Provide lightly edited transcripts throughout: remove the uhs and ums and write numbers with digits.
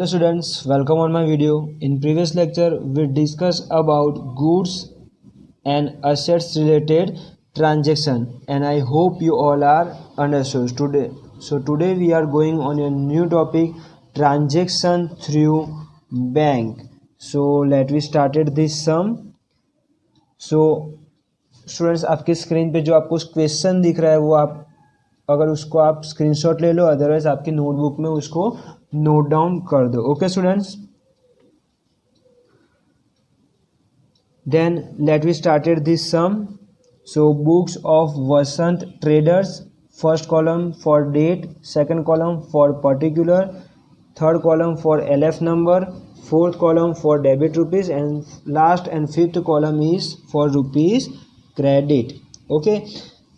Hello students, welcome on my video. In previous lecture, we discussed about goods and assets related transaction, and I hope you all are understood today. So today we are going on a new topic, transaction through bank. So let we started this sum. So students आपके screen पे जो आपको question दिख रहा है वो आप अगर उसको आप स्क्रीनशॉट ले लो, अदरवाइज आपकी नोटबुक में उसको नोट डाउन कर दो. Okay students, then let we started this sum. So books of Vasant traders, first column for date, second column for particular, third column for LF number, fourth column for debit rupees and last and fifth column is for rupees credit. Okay,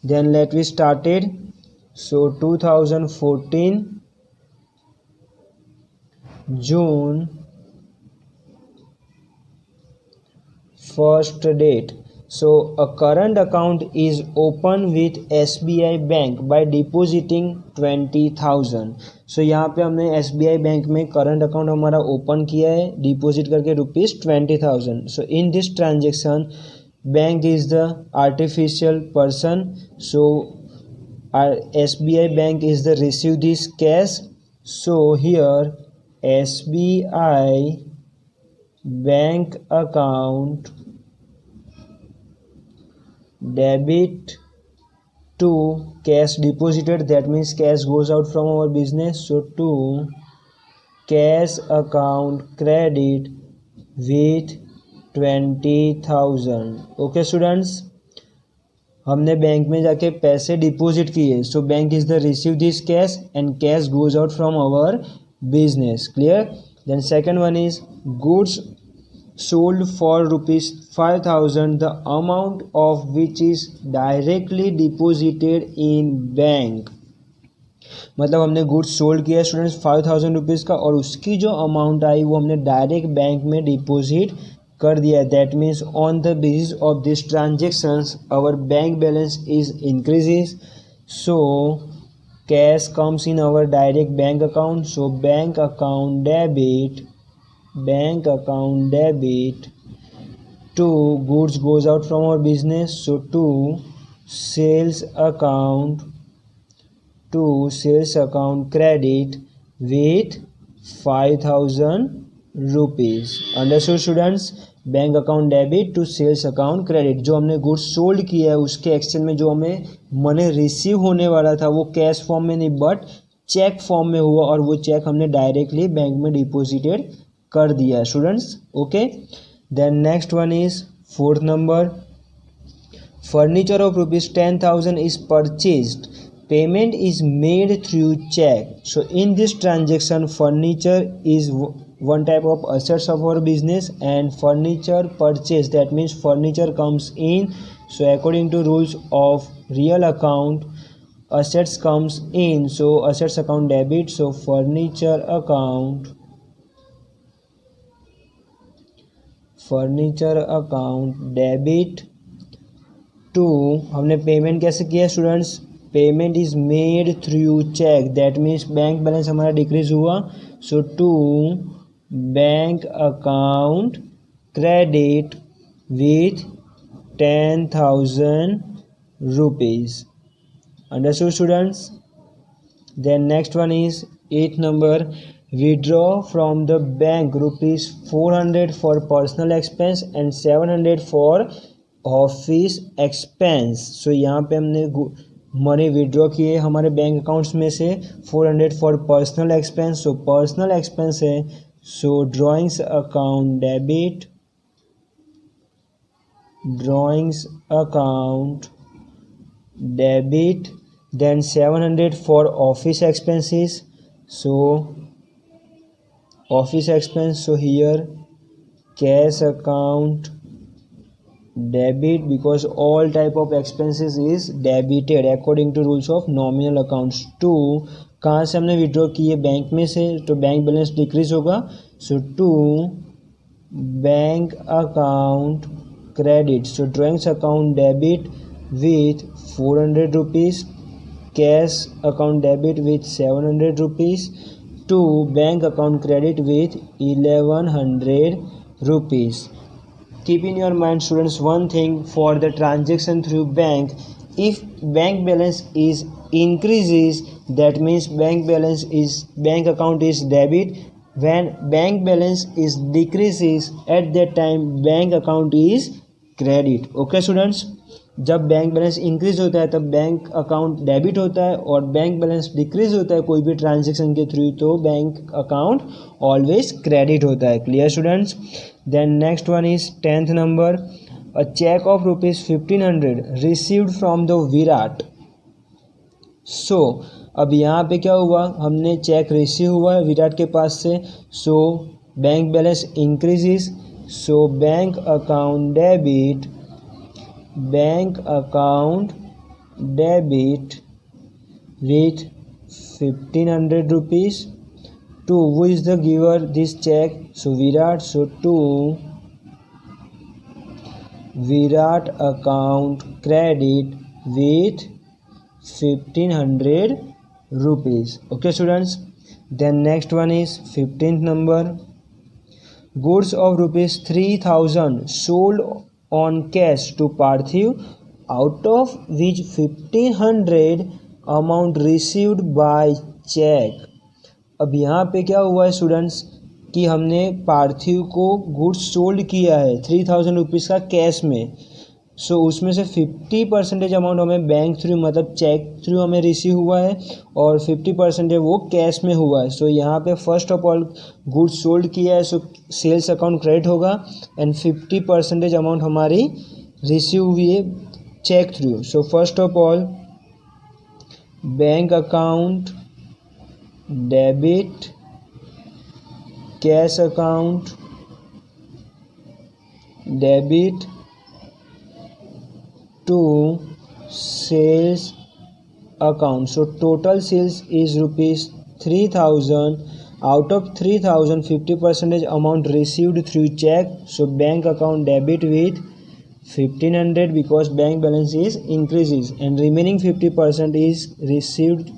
then let we started. So 2014 June first date. So a current account is open with SBI bank by depositing 20,000. So यहाँ पे हमने SBI bank में current account हमारा open किया है deposit करके ₹20,000. So in this transaction bank is the artificial person, so our SBI bank is the receive this cash. So here SBI bank account debit to cash deposited, that means cash goes out from our business, so to cash account credit with 20,000. Okay students, हमने bank में जाके पैसे deposit किए. So bank is the receive this cash and cash goes out from our business. Clear. Then second one is goods sold for ₹5,000, the amount of which is directly deposited in bank. मतलब हमने goods sold किया students ₹5,000 का, और उसकी जो amount I वो हमने direct bank में डिपॉजिट कर दिया. That means on the basis of this transactions our bank balance is increases. So cash comes in our direct bank account. So bank account debit to goods goes out from our business. So to sales account credit with ₹5,000. Understood students. Bank account debit to sales account credit. जो हमने goods sold किया है उसके exchange में जो हमें money receive होने वाला था वो कैश फॉर्म में नहीं बट चेक फॉर्म में हुआ, और वो चेक हमने डायरेक्टली बैंक में डिपॉजिटेड कर दिया students. Okay, then next one is fourth number. Furniture of ₹10,000 is purchased. Payment is made through check. So in this transaction furniture is one type of assets of our business, and furniture purchase, that means furniture comes in. So according to rules of real account, assets comes in. So assets account debit. So furniture account debit to, हमने payment कैसे किया students? Payment is made through cheque. That means bank balance हमारा decrease हुआ. So to bank account credit with ₹10,000. Understood students. Then next one is 8th number. Withdraw from the bank ₹400 for personal expense and 700 for office expense. So यहाँ पे हमने money withdraw किए हमारे bank accounts में से 400 for personal expense. So personal expense है, so drawings account debit. Then 700 for office expenses. So office expense, so here cash account debit because all type of expenses is debited according to rules of nominal accounts. टू कहाँ से हमने withdraw किए? Bank में से, तो bank balance decrease होगा. So to bank account credit. So drawings account debit with ₹400, cash account debit with ₹700. to bank account credit with 1100 rupees. Keep in your mind students one thing, for the transaction through bank, if bank balance is increases, that means bank account is debit. When bank balance is decreases, at that time bank account is credit. Okay students, जब bank balance increase होता है तब bank account debit होता है, और bank balance decrease होता है कोई भी ट्रांजेक्शन के थ्रू तो बैंक अकाउंट ऑलवेज क्रेडिट होता है. Clear students. Then next one is 10th number, a cheque of ₹1500 received from the Virat. So अब यहाँ पे क्या हुआ, हमने चेक रिसीव हुआ है विराट के पास से, सो bank balance increases, so bank account debit with 1500 rupees to who is the giver this check, so Virat, so to Virat account credit with 1500 rupees. Okay students. Then next one is 15th number, goods of ₹3000 sold on cash to Parthiv, out of which 1500 amount received by check. अब यहाँ पे क्या हुआ है students कि हमने पार्थिव को goods sold किया है 3000 रुपीज़ का कैश में, सो उसमें से 50% अमाउंट हमें बैंक थ्रू मतलब चेक थ्रू हमें रिसीव हुआ है, और 50% वो कैश में हुआ है. सो यहाँ पे first of all goods sold किया है, सो सेल्स अकाउंट क्रेडिट होगा, एंड 50% अमाउंट हमारी रिसीव हुई है cheque through. So first of all bank account debit cash account debit to sales account. So total sales is ₹3000. Out of 3000, 50% amount received through check. So bank account debit with 1500 because bank balance is increases, and remaining 50% is received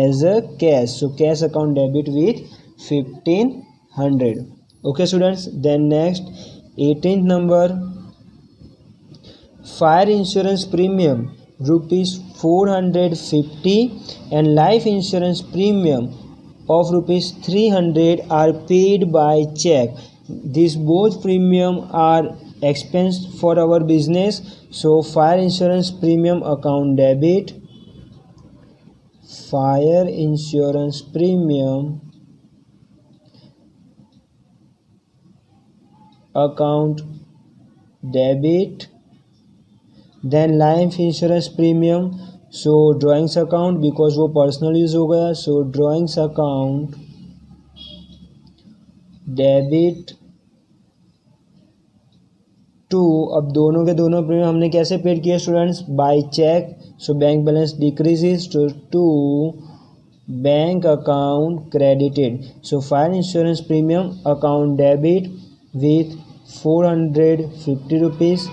as a cash. So cash account debit with 1500. Okay students. Then next 18th number, fire insurance premium ₹450 and life insurance premium of ₹300 are paid by check. These both premium are expense for our business. So fire insurance premium account debit, fire insurance premium account debit. Then life insurance premium, so drawings account because वो personal use हो गया, so drawings account debit to, अब दोनों के दोनों premium हमने कैसे paid किया students, by cheque. So bank balance decreases to bank account credited. So fire insurance premium account debit with 450 rupees,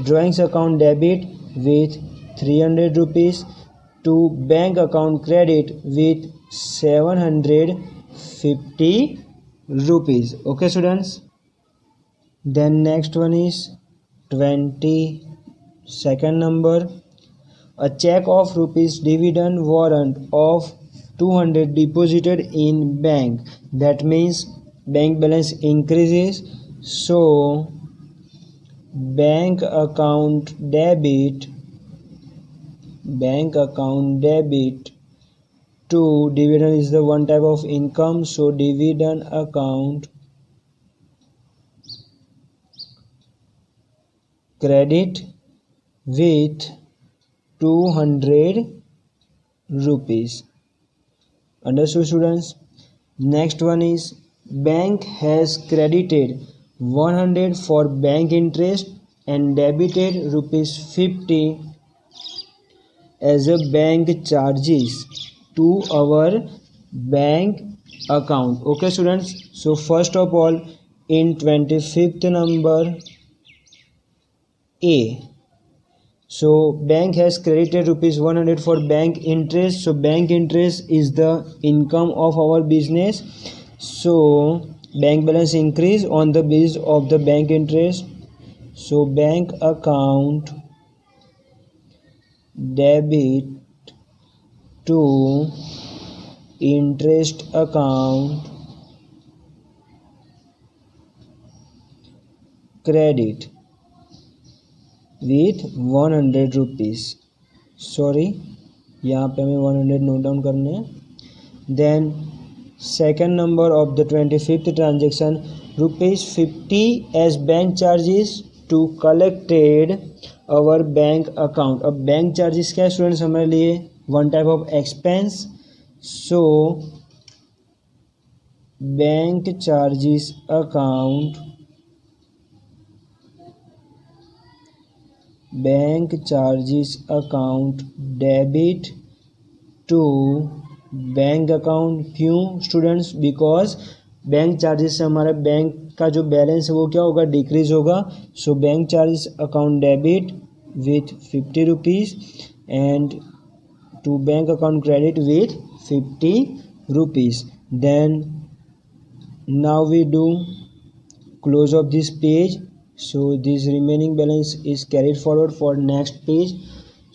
drawings account debit with 300 rupees to bank account credit with 750 rupees. Okay students. Then next one is 22nd number, a check of rupees dividend warrant of 200 deposited in bank. That means bank balance increases, so bank account debit to dividend is the one type of income, so dividend account credit with 200 rupees. Understood students. Next one is bank has credited 100 for bank interest and debited ₹50 as a bank charges to our bank account. Okay students. So first of all in 25th number A, So bank has credited rupees 100 for bank interest. So bank interest is the income of our business. So bank balance increase on the basis of the bank interest. So bank account debit to interest account credit with 100 rupees. Sorry यहाँ पे हमें 100 note down करने हैं. Then second number of the 25th transaction ₹50 as bank charges to collected our bank account. अब bank charges क्या है students हमारे लिए one type of expense. So bank charges account debit to bank account. क्यों students? Because bank charges से हमारा bank का जो बैलेंस है वो क्या होगा, डिक्रीज होगा. So bank charges account debit with 50 rupees and to bank account credit with 50 rupees. Then now we do close of this page. So this remaining balance is carried forward for next page.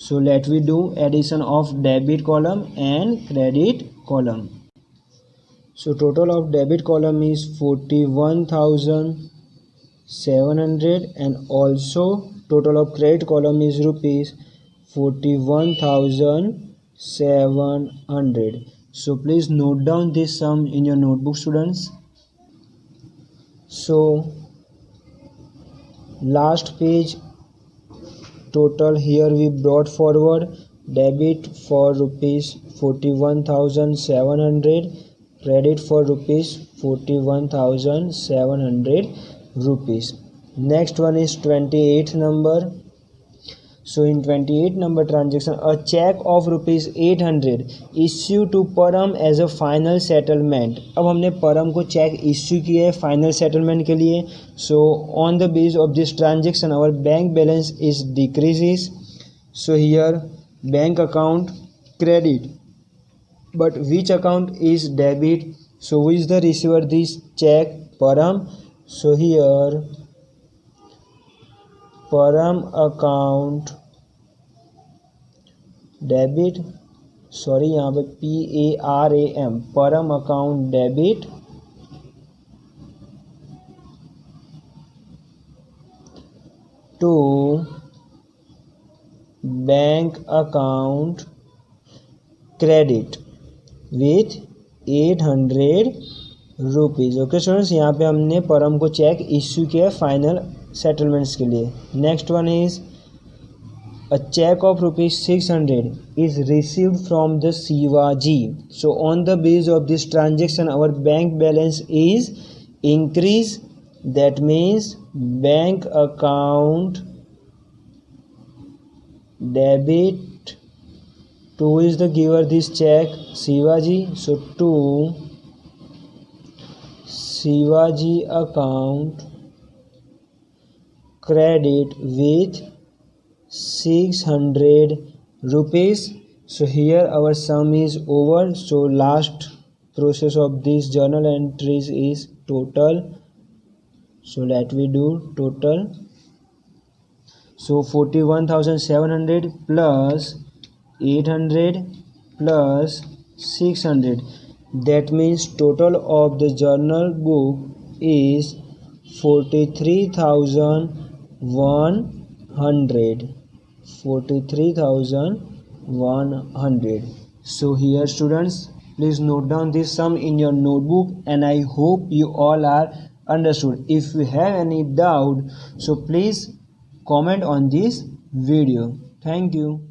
So let we do addition of debit column and credit column. So total of debit column is 41,700 and also total of credit column is rupees 41,700. So please note down this sum in your notebook students. So last page total here we brought forward debit for rupees 41,700, credit for rupees 41,700 rupees. Next one is 28th number. So in 28 number transaction a check of rupees 800 issue to परम as a final settlement. अब हमने परम को cheque issue किया है final settlement के लिए. So on the base of this transaction our bank balance is decreases. So here bank account credit but which account is debit. So who is the receiver this cheque? Param. So here Param account debit, sorry यहाँ पे PARAM, Param account debit to bank account credit with 800 rupees. Okay students, यहाँ पे हमने परम को cheque issue किया final settlements के लिए. Next one is a check of rupees 600 is received from the Shivaji. So on the basis of this transaction our bank balance is increased. That means bank account debit to who is the giver this check? Shivaji. So to Shivaji account credit with 600 rupees. So here our sum is over. So last process of this journal entries is total. So let we do total. So 41,700 plus 800 plus 600. That means total of the journal book is 43,100. 43,100. So here students, please note down this sum in your notebook and I hope you all are understood. If you have any doubt, so please comment on this video. Thank you.